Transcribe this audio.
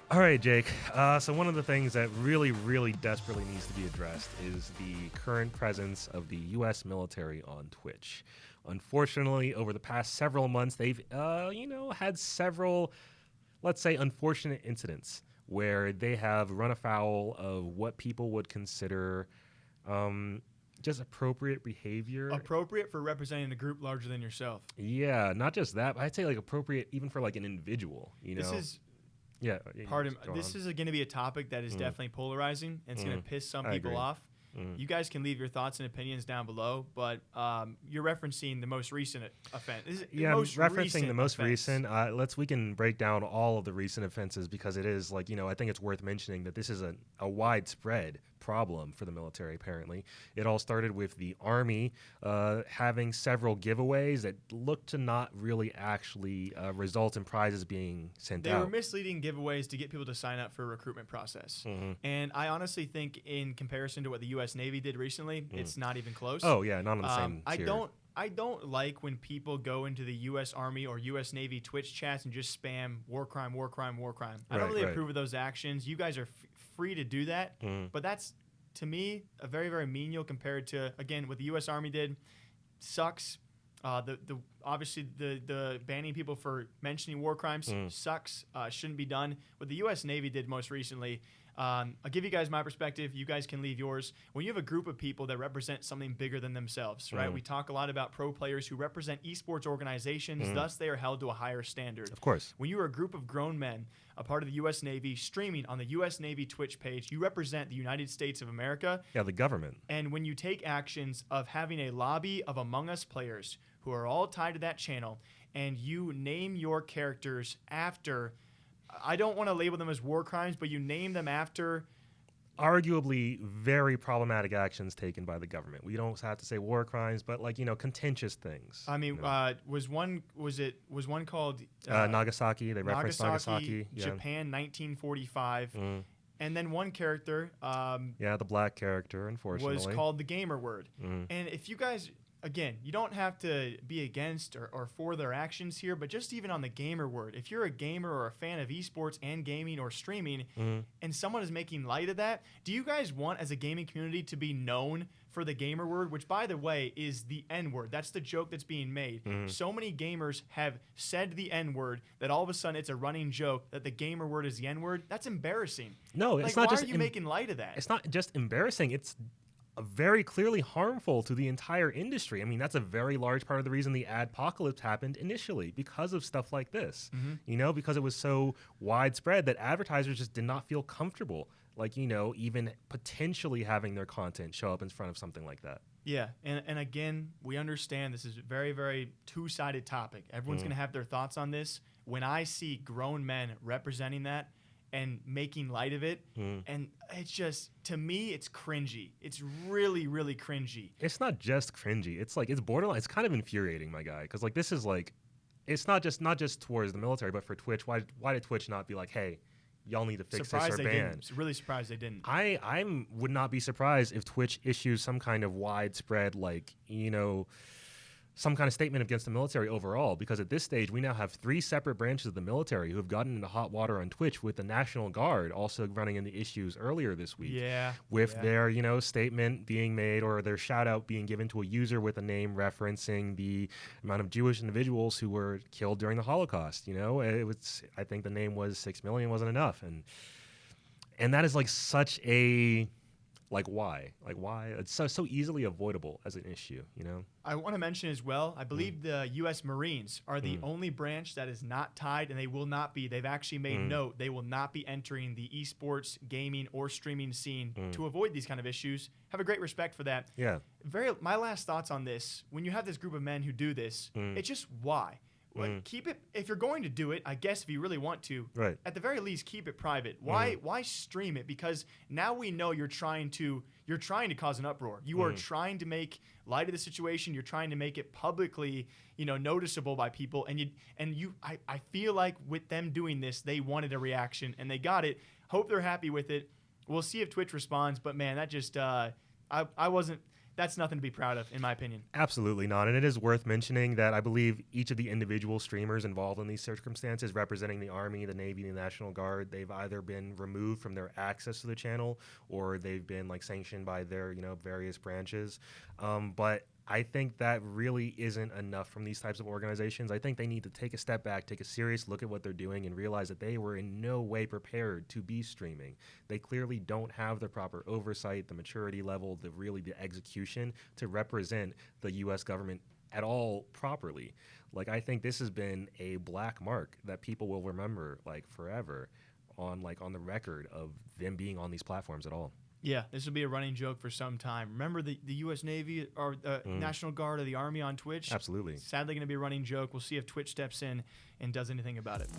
All right, Jake. So one of the things that really, really desperately needs to be addressed is the current presence of the U.S. military on Twitch. Unfortunately, over the past several months, they've, had several, let's say, unfortunate incidents where they have run afoul of what people would consider just appropriate behavior. Appropriate for representing a group larger than yourself. Yeah, not just that, but I'd say like appropriate even for like an individual. This is Yeah. This is going to be a topic that is definitely polarizing, and it's going to piss some I people agree. off. You guys can leave your thoughts and opinions down below, but you're referencing the most recent offense. Referencing the most recent. We can break down all of the recent offenses because it is I think it's worth mentioning that this is a widespread problem for the military. Apparently, it all started with the Army having several giveaways that look to not really actually result in prizes being sent out. They were misleading giveaways to get people to sign up for a recruitment process, and I honestly think, in comparison to what the U.S. Navy did recently, it's not even close. Oh yeah, not on the same tier. I don't like when people go into the U.S. Army or U.S. Navy Twitch chats and just spam war crime, war crime, war crime. I don't really approve of those actions. You guys are free to do that, but that's, to me, a very, very menial compared to, again, what the U.S. Army did. Sucks. Obviously the banning people for mentioning war crimes sucks. Shouldn't be done. What the U.S. Navy did most recently. I'll give you guys my perspective. You guys can leave yours. When you have a group of people that represent something bigger than themselves, right? We talk a lot about pro players who represent esports organizations, thus they are held to a higher standard. Of course. When you are a group of grown men, a part of the U.S. Navy, streaming on the U.S. Navy Twitch page, you represent the United States of America. Yeah, the government. And when you take actions of having a lobby of Among Us players who are all tied to that channel, and you name your characters after, I don't want to label them as war crimes, but you name them after arguably very problematic actions taken by the government. We don't have to say war crimes, but contentious things. I mean, was one called Nagasaki? They referenced Nagasaki. Japan, 1945. And then one character, the black character, unfortunately, was called the gamer word. And if you guys, again, you don't have to be against or for their actions here, but just even on the gamer word, if you're a gamer or a fan of esports and gaming or streaming, and someone is making light of that, do you guys want, as a gaming community, to be known for the gamer word, which, by the way, is the N-word? That's the joke that's being made. So many gamers have said the N-word that all of a sudden it's a running joke that the gamer word is the N-word. That's embarrassing. No, it's not why just are you making light of that? It's not just embarrassing. It's very clearly harmful to the entire industry. I mean, that's a very large part of the reason the adpocalypse happened initially, because of stuff like this. Because it was so widespread that advertisers just did not feel comfortable, even potentially having their content show up in front of something like that. Yeah, and again, we understand this is a very, very two-sided topic. Everyone's going to have their thoughts on this. When I see grown men representing that and making light of it, and it's just, to me, it's cringy. It's really, really cringy. It's not just cringy. It's it's borderline. It's kind of infuriating, my guy, because this is it's not just towards the military, but for Twitch. Why did Twitch not be like, hey, y'all need to fix this or ban? Really surprised they didn't. I would not be surprised if Twitch issues some kind of widespread, some kind of statement against the military overall, because at this stage we now have 3 separate branches of the military who have gotten into hot water on Twitch, with the National Guard also running into issues earlier this week. With their statement being made, or their shout out being given to a user with a name referencing the amount of Jewish individuals who were killed during the Holocaust. I think the name was 6 million wasn't enough, and that is such a why? It's so easily avoidable as an issue, I want to mention as well, I believe the U.S. Marines are the only branch that is not tied, and they will not be. They've actually made note they will not be entering the esports, gaming, or streaming scene to avoid these kind of issues. Have a great respect for that. Yeah. My last thoughts on this, when you have this group of men who do this, it's just why? Keep it, if you're going to do it, I guess, if you really want to, at the very least, keep it private. Why stream it? Because now we know you're trying to cause an uproar. You are trying to make light of the situation. You're trying to make it publicly, noticeable by people. I feel like with them doing this, they wanted a reaction and they got it. Hope they're happy with it. We'll see if Twitch responds. But man, that just I wasn't. that's nothing to be proud of, in my opinion. Absolutely not. And it is worth mentioning that I believe each of the individual streamers involved in these circumstances representing the Army, the Navy, the National Guard, they've either been removed from their access to the channel or they've been like sanctioned by their, various branches. But I think that really isn't enough from these types of organizations. I think they need to take a step back, take a serious look at what they're doing, and realize that they were in no way prepared to be streaming. They clearly don't have the proper oversight, the maturity level, the execution to represent the U.S. government at all properly. Like, I think this has been a black mark that people will remember like forever on the record of them being on these platforms at all. Yeah, this will be a running joke for some time. Remember the U.S. Navy or National Guard or the Army on Twitch? Absolutely. Sadly going to be a running joke. We'll see if Twitch steps in and does anything about it.